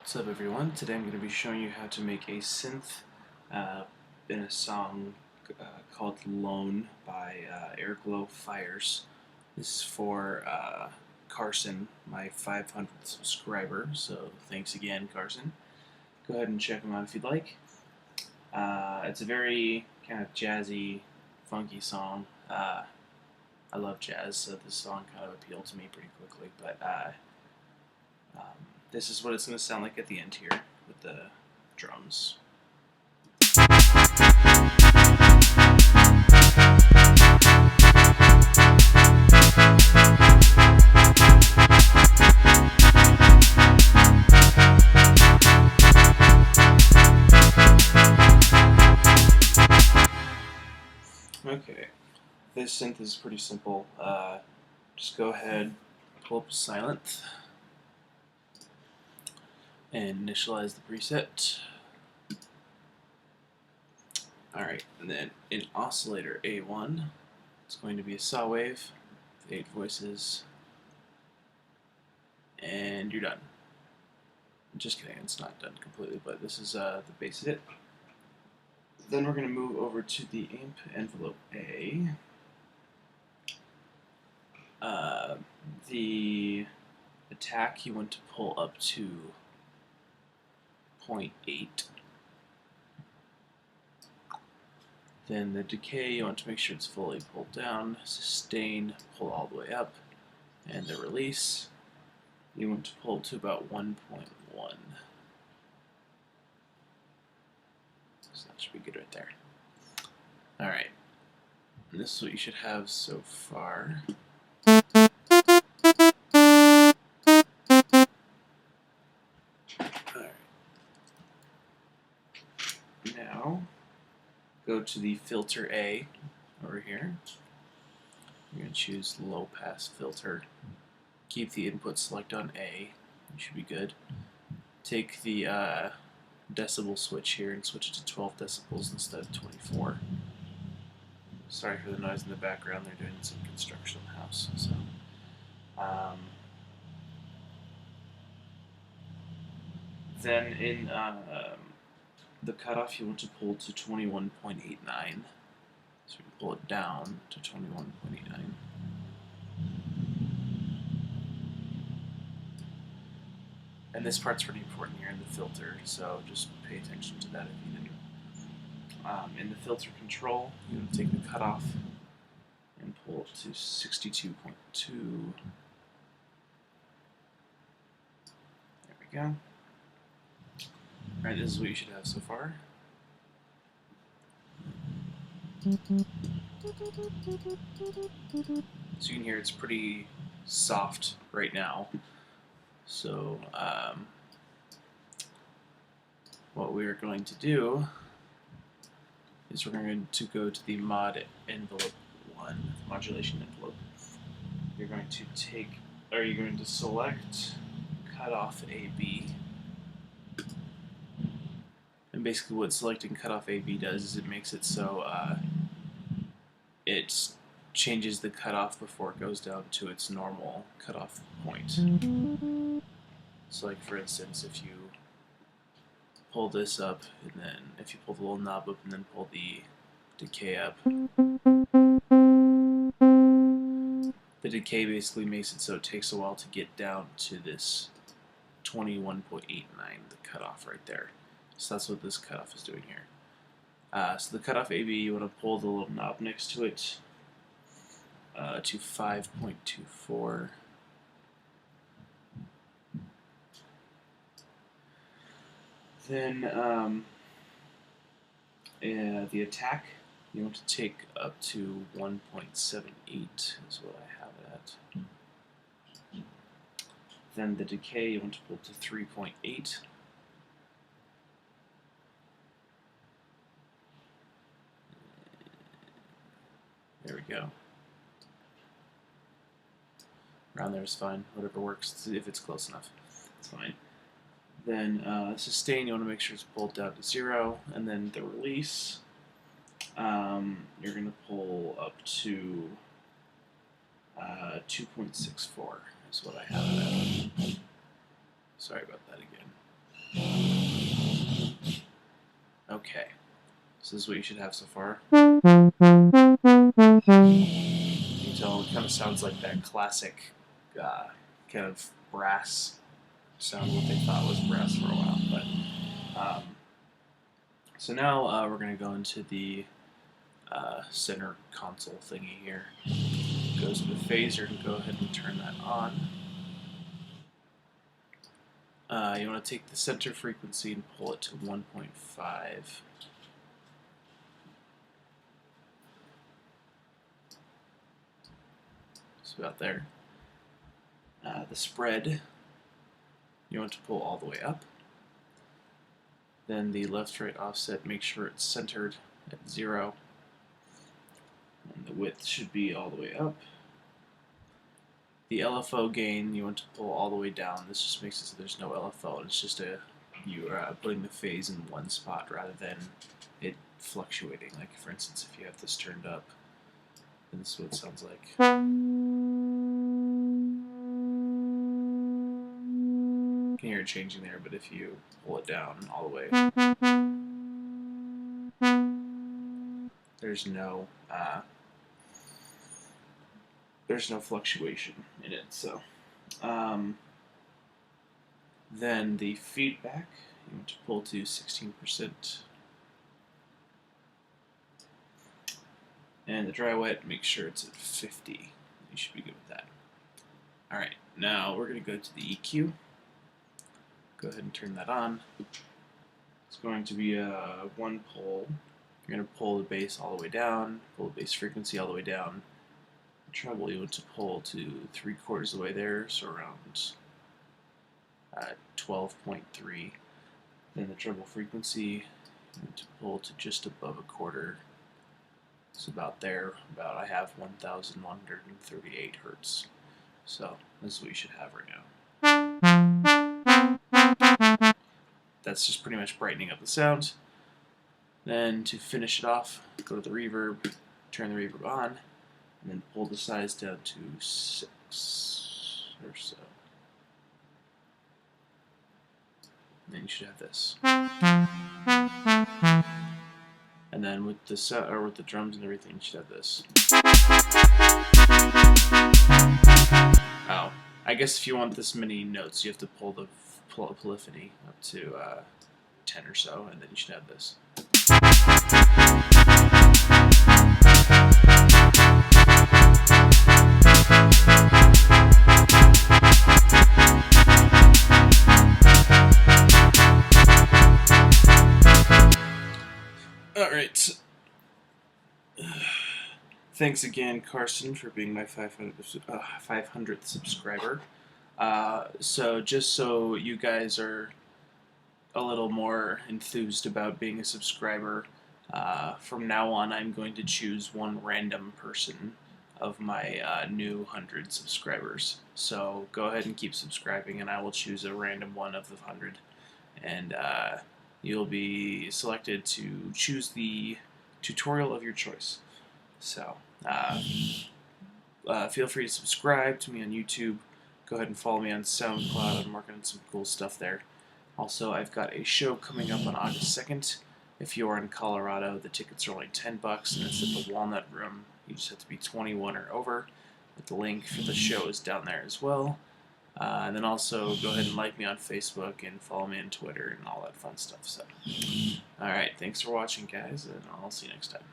What's up, everyone? Today I'm going to be showing you how to make a synth in a song called Lone by Airglow Fires. This is for Carson, my 500th subscriber, so thanks again, Carson. Go ahead and check him out if you'd like. It's a very kind of jazzy, funky song. I love jazz, so this song kind of appealed to me pretty quickly, but this is what it's going to sound like at the end here with the drums. Okay, this synth is pretty simple. Just go ahead, pull up Sylenth and initialize the preset. Alright, and then in oscillator A1, it's going to be a saw wave with 8 voices, and you're done. Just kidding, it's not done completely, but this is the base hit. Then we're going to move over to the amp envelope A. The attack you want to pull up to 0.8. Then the decay, you want to make sure it's fully pulled down. Sustain, pull all the way up. And the release, you want to pull to about 1.1. So that should be good right there. Alright. And this is what you should have so far. Alright. Now, go to the filter A over here. You're going to choose low pass filter. Keep the input select on A. You should be good. Take the decibel switch here and switch it to 12 decibels instead of 24. Sorry for the noise in the background. They're doing some construction on the house. So, then in the cutoff, you want to pull to 21.89. So we can pull it down to 21.89. And this part's pretty important here in the filter, so just pay attention to that if you didn't. In the filter control, you want to take the cutoff and pull it to 62.2. There we go. Alright, this is what you should have so far. So you can hear it's pretty soft right now. So what we are going to do is we're going to go to the mod envelope 1, modulation envelope. You're going to select cutoff AB. And basically what selecting cutoff AB does is it makes it so it changes the cutoff before it goes down to its normal cutoff point. So like for instance, if you pull this up and then if you pull the little knob up and then pull the decay up, the decay basically makes it so it takes a while to get down to this 21.89, the cutoff right there. So that's what this cutoff is doing here. So the cutoff AB, you want to pull the little knob next to it to 5.24. Then the attack, you want to take up to 1.78 is what I have it at. Then the decay, you want to pull to 3.8. There we go. Around there is fine. Whatever works, if it's close enough, it's fine. Then sustain, you want to make sure it's pulled down to 0. And then the release, you're going to pull up to 2.64 is what I have it at. Sorry about that again. Okay, so this is what you should have so far. You can tell it kind of sounds like that classic kind of brass sound, what they thought was brass for a while. But so now we're going to go into the center console thingy here. Goes to the phaser, and go ahead and turn that on. You want to take the center frequency and pull it to 1.5. So about there. The spread, you want to pull all the way up. Then the left-right offset, make sure it's centered at 0. And the width should be all the way up. The LFO gain, you want to pull all the way down. This just makes it so there's no LFO. It's just you're putting the phase in one spot rather than it fluctuating. Like, for instance, if you have this turned up, then this is what it sounds like. You can hear it changing there, but if you pull it down all the way, there's no fluctuation in it. So then the feedback, you want to pull to 16%. And the dry wet, make sure it's at 50. You should be good with that. Alright, now we're going to go to the EQ. Go ahead and turn that on. It's going to be a one pull. You're going to pull the bass all the way down, pull the bass frequency all the way down. The treble, you want to pull to 3/4 of the way there, so around 12.3. Then the treble frequency, you want to pull to just above 1/4. It's about there. I have 1,138 hertz. So this is what you should have right now. That's just pretty much brightening up the sound. Then to finish it off, go to the reverb, turn the reverb on, and then pull the size down to 6 or so. And then you should have this. And then with the with the drums and everything, you should have this. Oh, I guess if you want this many notes, you have to pull the polyphony up to 10 or so, and then you should have this. Alright. Thanks again, Carson, for being my 500th subscriber. So just so you guys are a little more enthused about being a subscriber, from now on I'm going to choose one random person of my new 100 subscribers. So go ahead and keep subscribing, and I will choose a random one of the 100. And you'll be selected to choose the tutorial of your choice. So feel free to subscribe to me on YouTube. Go ahead and follow me on SoundCloud. I'm working on some cool stuff there. Also, I've got a show coming up on August 2nd. If you are in Colorado, the tickets are only $10, and it's at the Walnut Room. You just have to be 21 or over. But the link for the show is down there as well. And then also go ahead and like me on Facebook and follow me on Twitter and all that fun stuff. So, alright, thanks for watching, guys, and I'll see you next time.